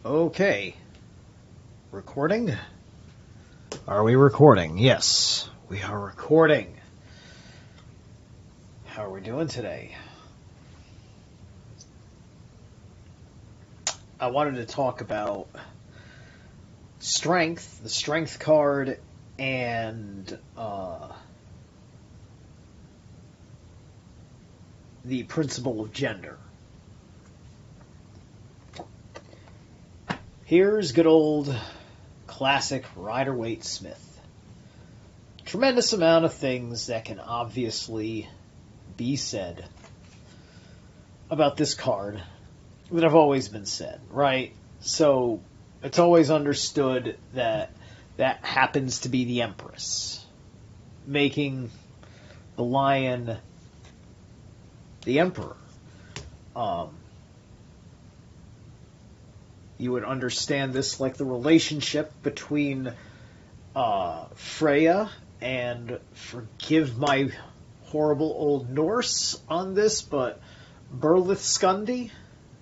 Okay. Recording? Are we recording? Yes, we are recording. How are we doing today? I wanted to talk about strength, the strength card, and the principle of gender. Here's good old classic Rider-Waite-Smith. Tremendous amount of things that can obviously be said about this card that have always been said, right? So it's always understood that that happens to be the Empress, making the Lion the Emperor. You would understand this like the relationship between Freya and, forgive my horrible old Norse on this, but Berlithskundi,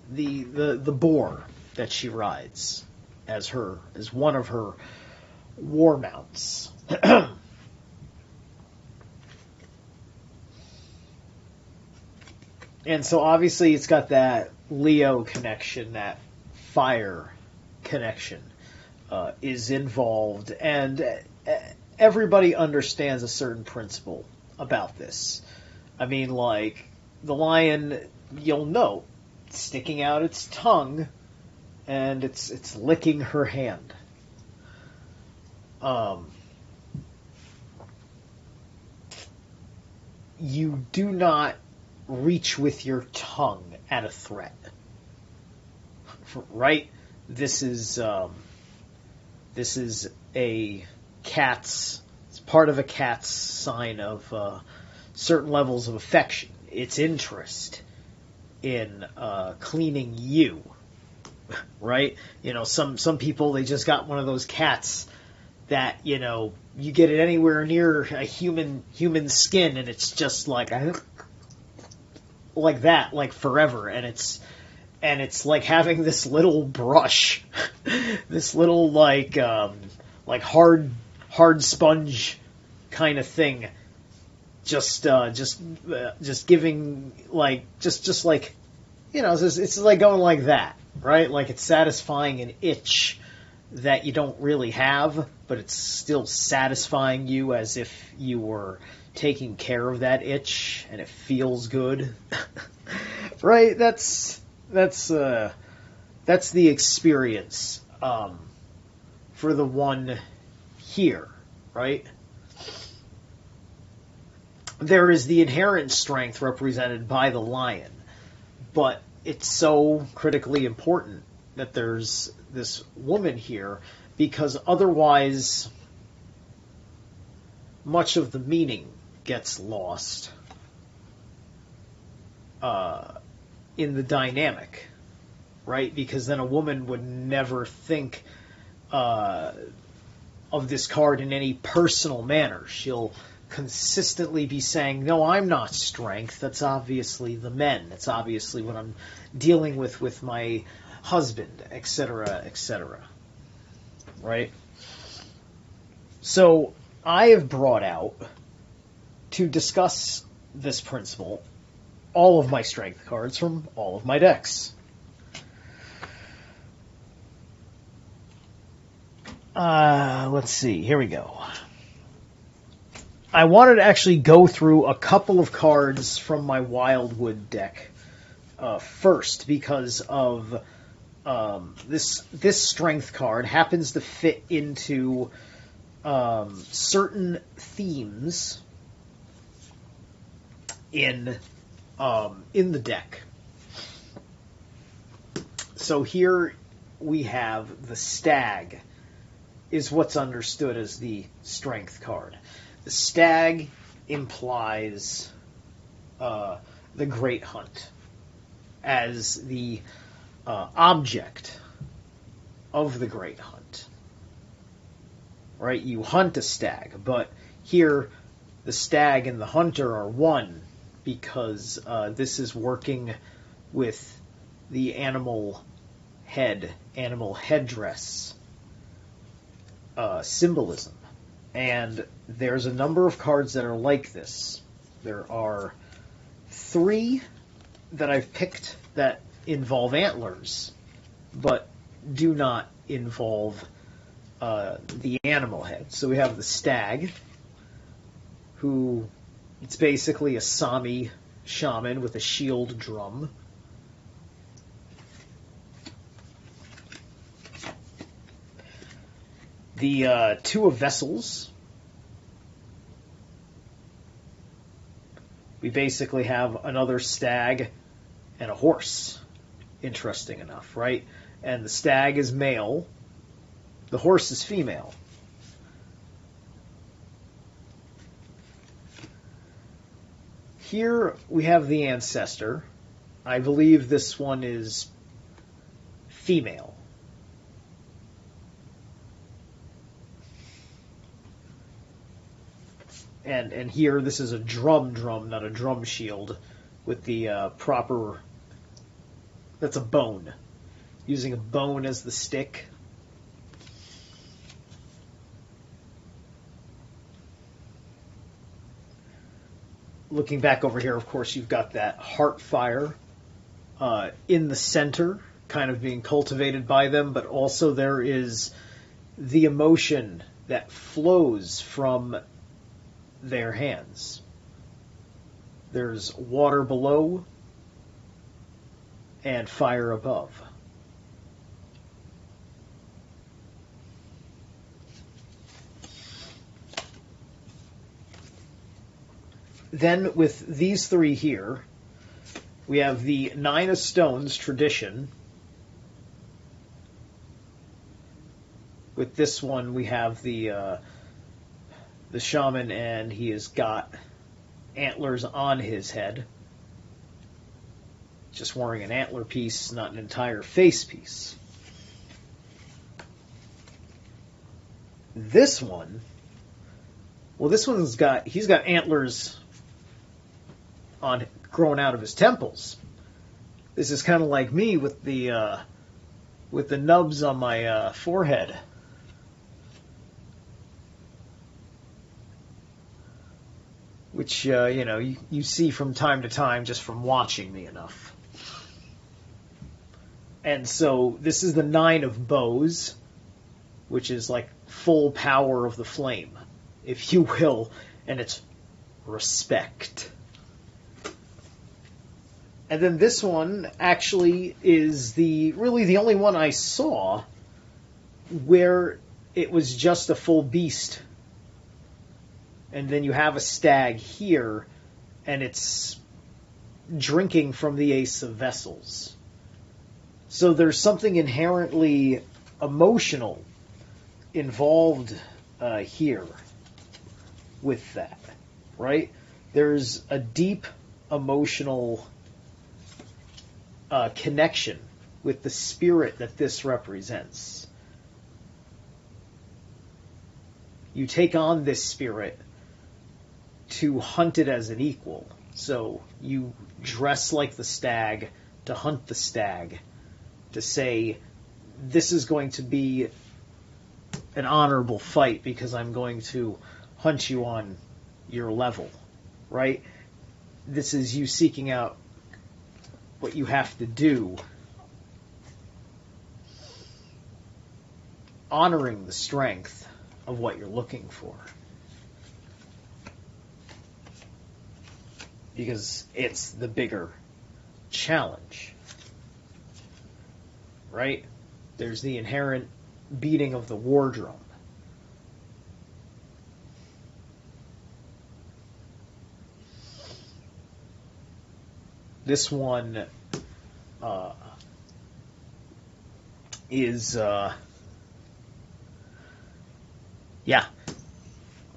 the boar that she rides as one of her war mounts. And so obviously it's got that Leo connection, that fire connection is involved, and everybody understands a certain principle about this. I mean, like, the lion, you'll note, sticking out its tongue, and it's licking her hand. You do not reach with your tongue at a threat. Right? This is a cat's. It's part of a cat's sign of certain levels of affection. Its interest in cleaning you. Right? You know, some people, they just got one of those cats that, you know, you get it anywhere near a human skin, and it's just like that, like forever, and it's like having this little brush, this little like hard sponge kind of thing, just giving just like, you know, it's like going like that, right? Like it's satisfying an itch that you don't really have, but it's still satisfying you as if you were taking care of that itch, and it feels good, right? That's the experience for the one here, right? There is the inherent strength represented by the lion, but it's so critically important that there's this woman here, because otherwise much of the meaning gets lost in the dynamic, right? Because then a woman would never think of this card in any personal manner. She'll consistently be saying, no, I'm not strength. That's obviously the men. That's obviously what I'm dealing with my husband, etc., etc. Right? So I have brought out, to discuss this principle, all of my strength cards from all of my decks. Let's see. Here we go. I wanted to actually go through a couple of cards from my Wildwood deck first, because of this strength card happens to fit into certain themes in the deck. So here we have the stag is what's understood as the strength card. The stag implies the great hunt as the object of the great hunt. Right? You hunt a stag, but here the stag and the hunter are one, because this is working with the animal head, animal headdress symbolism. And there's a number of cards that are like this. There are 3 that I've picked that involve antlers, but do not involve the animal head. So we have the stag, who it's basically a Sami shaman with a shield drum. The 2 of vessels. We basically have another stag and a horse. Interesting enough, right? And the stag is male. The horse is female. Here we have the ancestor. I believe this one is female. And here this is a drum, not a drum shield, with the proper... That's a bone. Using a bone as the stick. Looking back over here, of course, you've got that heart fire in the center, kind of being cultivated by them, but also there is the emotion that flows from their hands. There's water below and fire above. Then with these 3 here, we have the 9 of Stones tradition. With this one, we have the shaman, and he has got antlers on his head. Just wearing an antler piece, not an entire face piece. This one, well, this one's he's got antlers on growing out of his temples. This is kind of like me with the nubs on my forehead. Which, you see from time to time just from watching me enough. And so this is the 9 of bows, which is like full power of the flame, if you will, and it's respect. And then this one actually is really the only one I saw where it was just a full beast. And then you have a stag here, and it's drinking from the Ace of Vessels. So there's something inherently emotional involved here with that, right? There's a deep emotional connection with the spirit that this represents. You take on this spirit to hunt it as an equal. So you dress like the stag to hunt the stag, to say, this is going to be an honorable fight because I'm going to hunt you on your level, right? This is you seeking out what you have to do, honoring the strength of what you're looking for. Because it's the bigger challenge, right? There's the inherent beating of the war drum. This one is, yeah.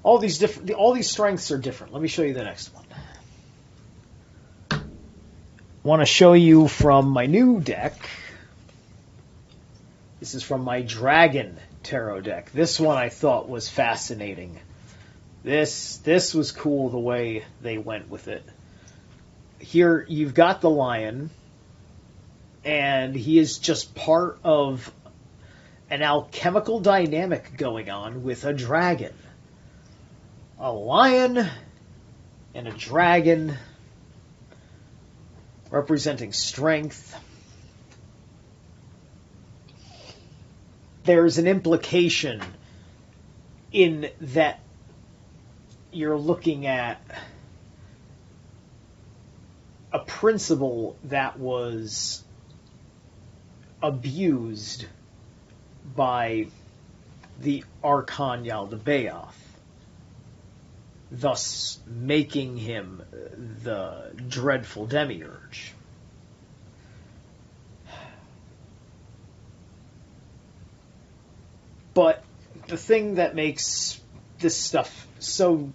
All these strengths are different. Let me show you the next one. Want to show you from my new deck. This is from my Dragon Tarot deck. This one I thought was fascinating. This was cool the way they went with it. Here you've got the lion, And he is just part of an alchemical dynamic going on with a dragon. A lion and a dragon representing strength. There's an implication in that you're looking at a principle that was abused by the Archon Yaldabaoth, thus making him the dreadful demiurge. But the thing that makes this stuff so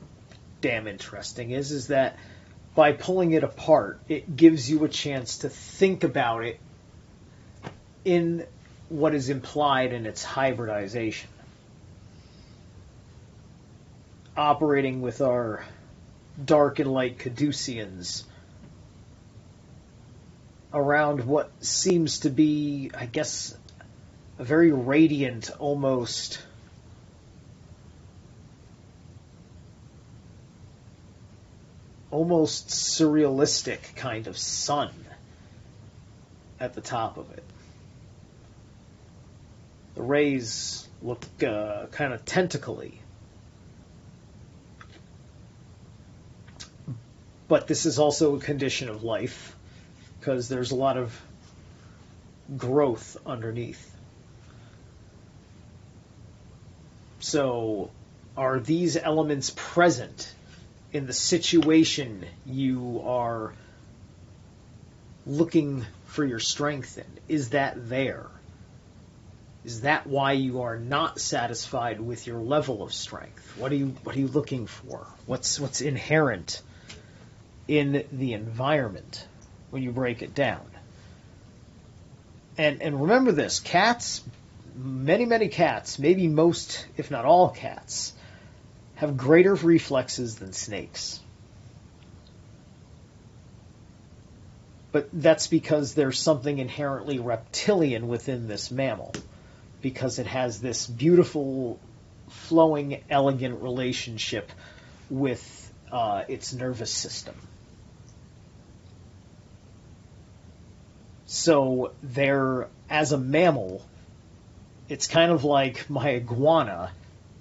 damn interesting is that by pulling it apart, it gives you a chance to think about it in what is implied in its hybridization. Operating with our dark and light Caduceans around what seems to be, I guess, a very radiant, almost surrealistic kind of sun at the top of it. The rays look kind of tentacly. But this is also a condition of life, because there's a lot of growth underneath. So, are these elements present in the situation you are looking for your strength in? Is that there? Is that why you are not satisfied with your level of strength? What are you looking for? What's inherent in the environment when you break it down? And remember this, cats, many cats, maybe most, if not all cats, have greater reflexes than snakes. But that's because there's something inherently reptilian within this mammal, because it has this beautiful, flowing, elegant relationship with its nervous system. So there, as a mammal, it's kind of like my iguana,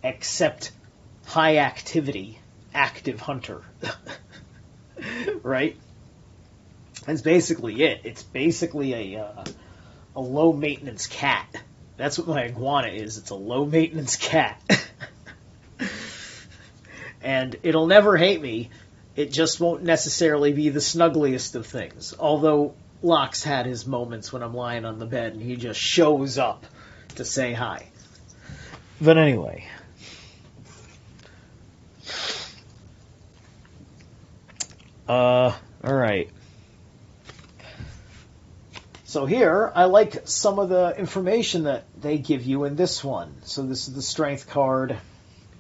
except high activity, active hunter. Right? That's basically it. It's basically a low maintenance cat. That's what my iguana is. It's a low maintenance cat. And it'll never hate me. It just won't necessarily be the snuggliest of things. Although Locke's had his moments when I'm lying on the bed and he just shows up to say hi. But anyway. Alright. So here, I like some of the information that they give you in this one. So this is the Strength card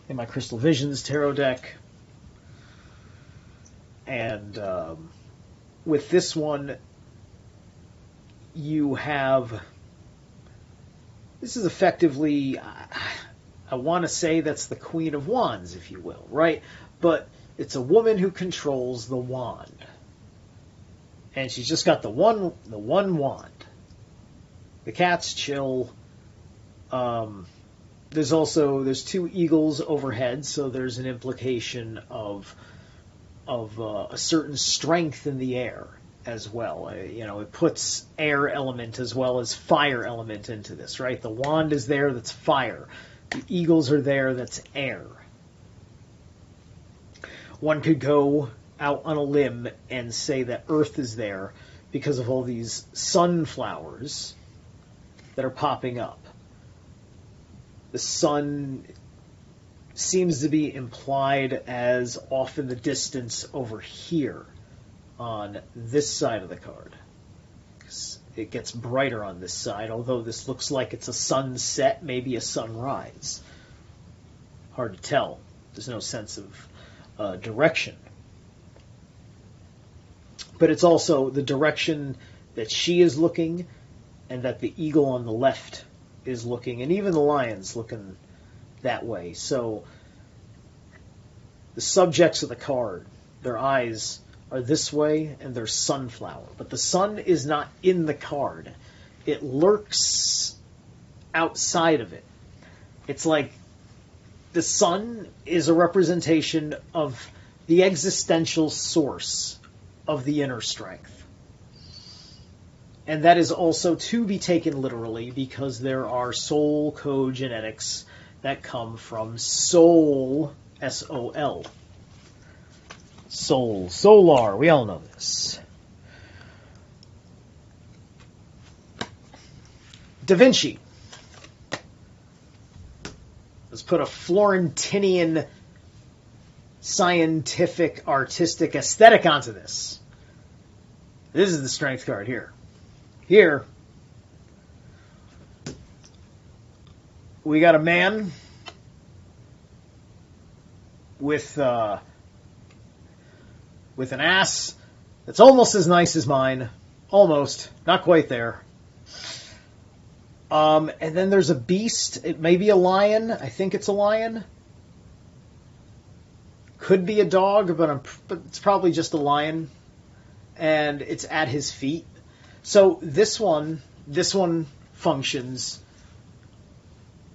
in my Crystal Visions tarot deck. And with this one, you have... This is effectively... I want to say that's the Queen of Wands, if you will, right? But it's a woman who controls the wand. And she's just got the one wand. The cat's chill. There's two eagles overhead, so there's an implication of a certain strength in the air as well. It puts air element as well as fire element into this, right? The wand is there, that's fire. The eagles are there, that's air. One could go out on a limb and say that Earth is there because of all these sunflowers that are popping up. The sun seems to be implied as off in the distance over here on this side of the card. It gets brighter on this side, although this looks like it's a sunset, maybe a sunrise. Hard to tell. There's no sense of direction. But it's also the direction that she is looking and that the eagle on the left is looking, and even the lion's looking that way. So the subjects of the card, their eyes are this way, and they're sunflower. But the sun is not in the card. It lurks outside of it. It's like the sun is a representation of the existential source of the inner strength. And that is also to be taken literally, because there are soul code genetics that come from soul, S-O-L. Soul, solar, we all know this. Da Vinci. Let's put a Florentinian scientific, artistic aesthetic onto this. This is the strength card here. Here, we got a man with an ass that's almost as nice as mine. Almost. Not quite there. And then there's a beast. It may be a lion. I think it's a lion. Could be a dog, but it's probably just a lion. And it's at his feet. So this one functions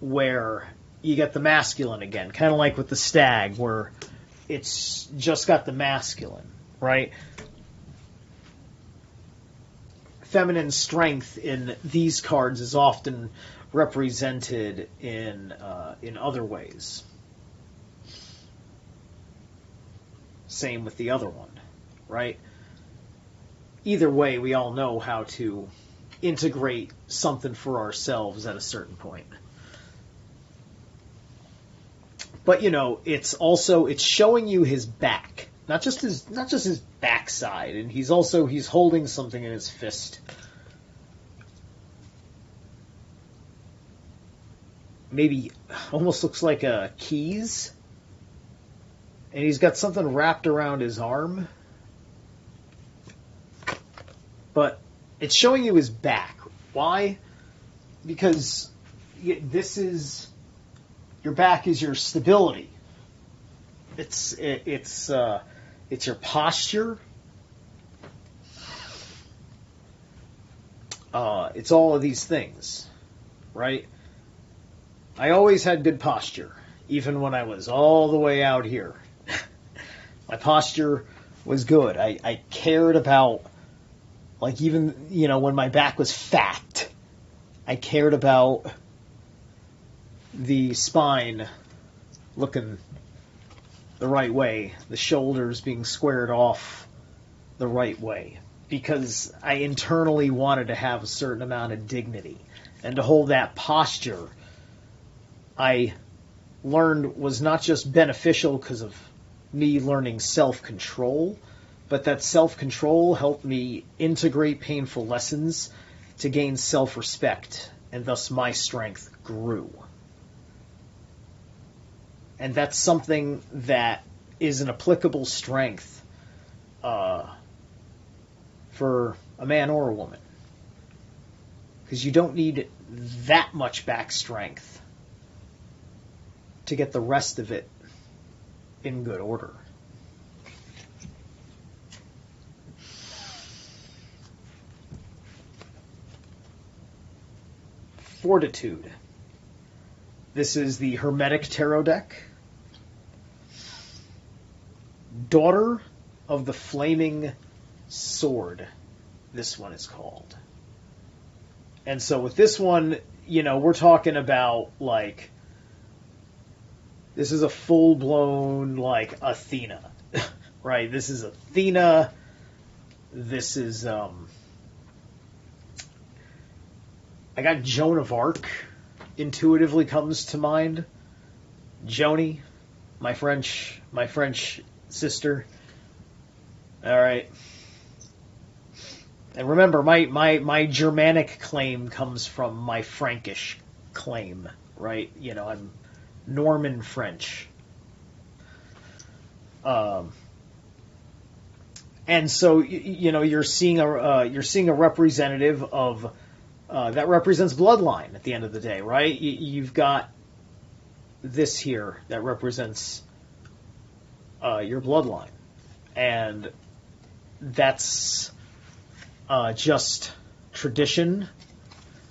where you get the masculine again, kind of like with the stag, where it's just got the masculine, right? Feminine strength in these cards is often represented in other ways. Same with the other one, right? Either way, we all know how to integrate something for ourselves at a certain point. But it's showing you his back, not just his backside, and he's holding something in his fist. Maybe almost looks like a keys, and he's got something wrapped around his arm. But it's showing you his back. Why? Because your back is your stability. It's your posture. It's all of these things, right? I always had good posture, even when I was all the way out here. My posture was good. I cared about, like, even, when my back was fat, I cared about the spine looking the right way, the shoulders being squared off the right way, because I internally wanted to have a certain amount of dignity. And to hold that posture, I learned was not just beneficial because of me learning self-control, but that self-control helped me integrate painful lessons to gain self-respect, and thus my strength grew. And that's something that is an applicable strength for a man or a woman. Because you don't need that much back strength to get the rest of it in good order. Fortitude. This is the Hermetic Tarot deck. Daughter of the Flaming Sword, this one is called. And so with this one, we're talking about, like, this is a full-blown, like, Athena, right? This is Athena. This is, I got Joan of Arc intuitively comes to mind. Joni, my French sister. All right. And remember, my Germanic claim comes from my Frankish claim, right? I'm Norman French. And so you're seeing a representative of That represents bloodline at the end of the day, right? You've got this here that represents your bloodline. And that's just tradition.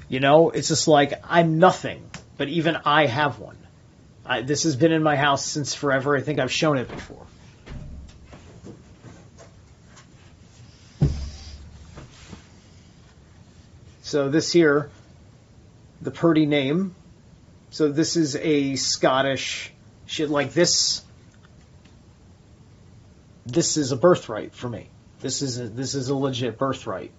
You know, it's just like, I'm nothing, but even I have one. This has been in my house since forever. I think I've shown it before. So this here, the Purdy name. So this is a Scottish shit like this. This is a birthright for me. This is a legit birthright.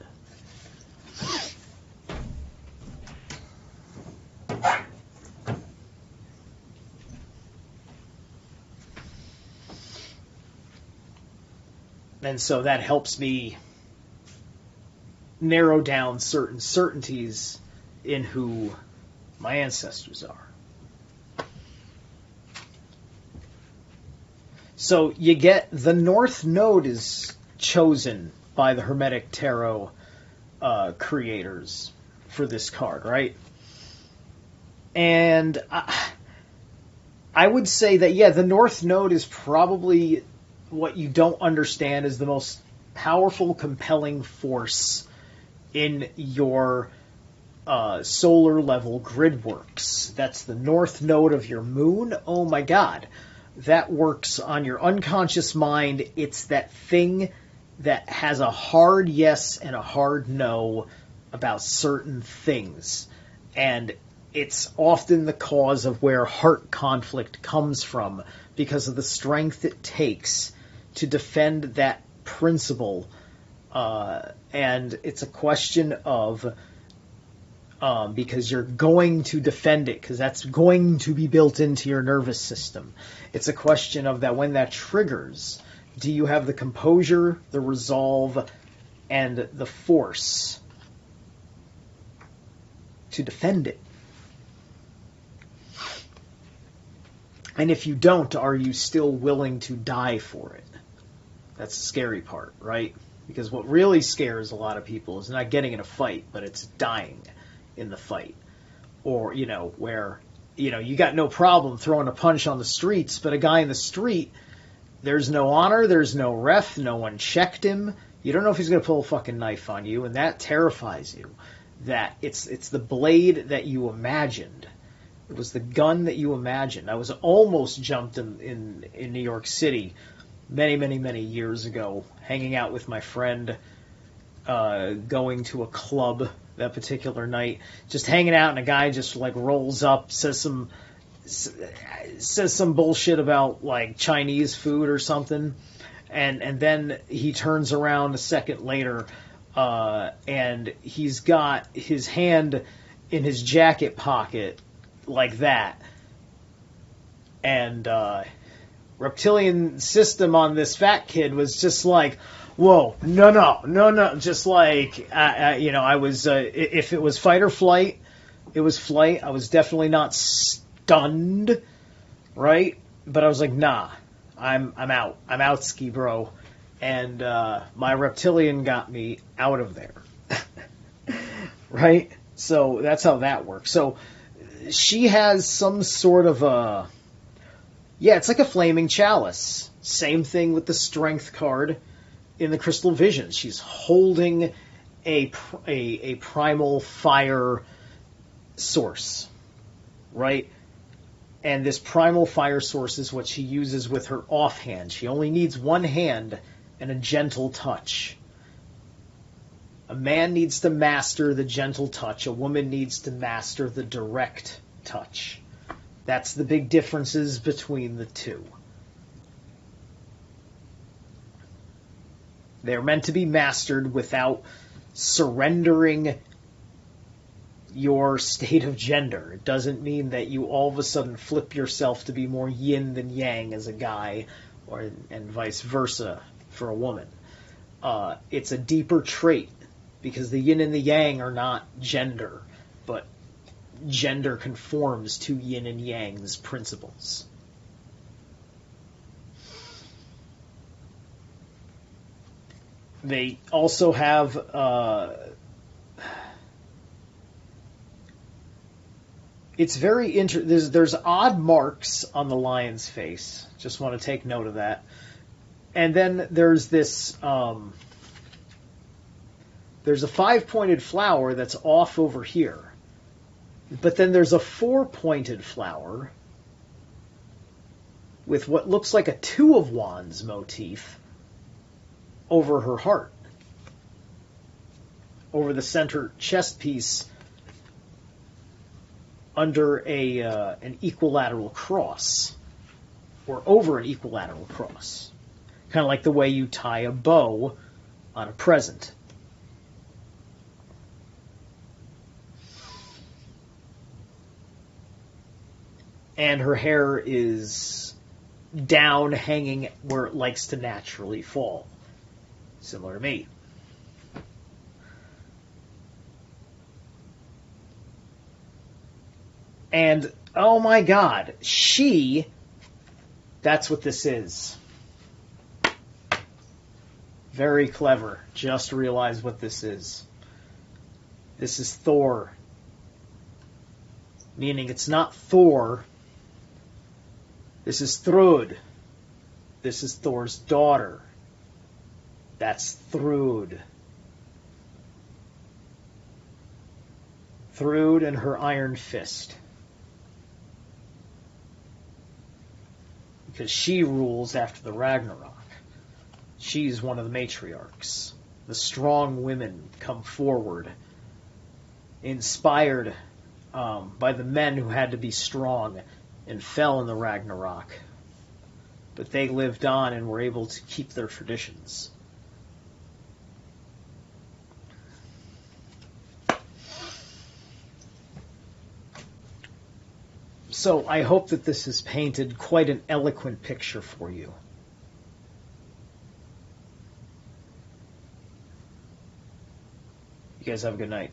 And so that helps me narrow down certain certainties in who my ancestors are. So you get the North Node is chosen by the Hermetic Tarot creators for this card, right? And I would say that, yeah, the North Node is probably what you don't understand is the most powerful, compelling force in your solar level grid works. That's the North Node of your moon. Oh my God. That works on your unconscious mind. It's that thing that has a hard yes and a hard no about certain things. And it's often the cause of where heart conflict comes from because of the strength it takes to defend that principle. And it's a question of because you're going to defend it, because that's going to be built into your nervous system. It's a question of that when that triggers, do you have the composure, the resolve, and the force to defend it? And if you don't, are you still willing to die for it? That's the scary part, right? Because what really scares a lot of people is not getting in a fight, but it's dying in the fight. Or, you know, where, you know, you got no problem throwing a punch on the streets, but a guy in the street, there's no honor, there's no ref, no one checked him. You don't know if he's going to pull a fucking knife on you, and that terrifies you. That it's the blade that you imagined. It was the gun that you imagined. I was almost jumped in New York City many years ago, hanging out with my friend, going to a club that particular night, just hanging out, and a guy just like rolls up, says some bullshit about like Chinese food or something, and then he turns around a second later, and he's got his hand in his jacket pocket like that, and reptilian system on this fat kid was just like, whoa, no, just like, you know, I was, if it was fight or flight, it was flight. I was definitely not stunned, right? But I was like, nah, I'm out, ski bro. And my reptilian got me out of there, right? So that's how that works. So she has some sort of a, yeah, it's like a flaming chalice. Same thing with the strength card in the Crystal Vision. She's holding a primal fire source, right? And this primal fire source is what she uses with her offhand. She only needs one hand and a gentle touch. A man needs to master the gentle touch. A woman needs to master the direct touch. That's the big differences between the two. They're meant to be mastered without surrendering your state of gender. It doesn't mean that you all of a sudden flip yourself to be more yin than yang as a guy, and vice versa for a woman. It's a deeper trait, because the yin and the yang are not gender, but gender conforms to yin and yang's principles. They also have It's very there's odd marks on the lion's face. Just want to take note of that. And then there's this there's a 5-pointed flower that's off over here. But then there's a 4-pointed flower with what looks like a 2 of Wands motif over her heart. Over the center chest piece under an equilateral cross. Or over an equilateral cross. Kind of like the way you tie a bow on a present. And her hair is down, hanging where it likes to naturally fall. Similar to me. And, oh my god, that's what this is. Very clever. Just realized what this is. This is Thor. Meaning it's not Thor. This is Thrud. This is Thor's daughter. That's Thrud. Thrud and her iron fist. Because she rules after the Ragnarok. She's one of the matriarchs. The strong women come forward, inspired by the men who had to be strong and fell in the Ragnarok. But they lived on and were able to keep their traditions. So I hope that this has painted quite an eloquent picture for you. You guys have a good night.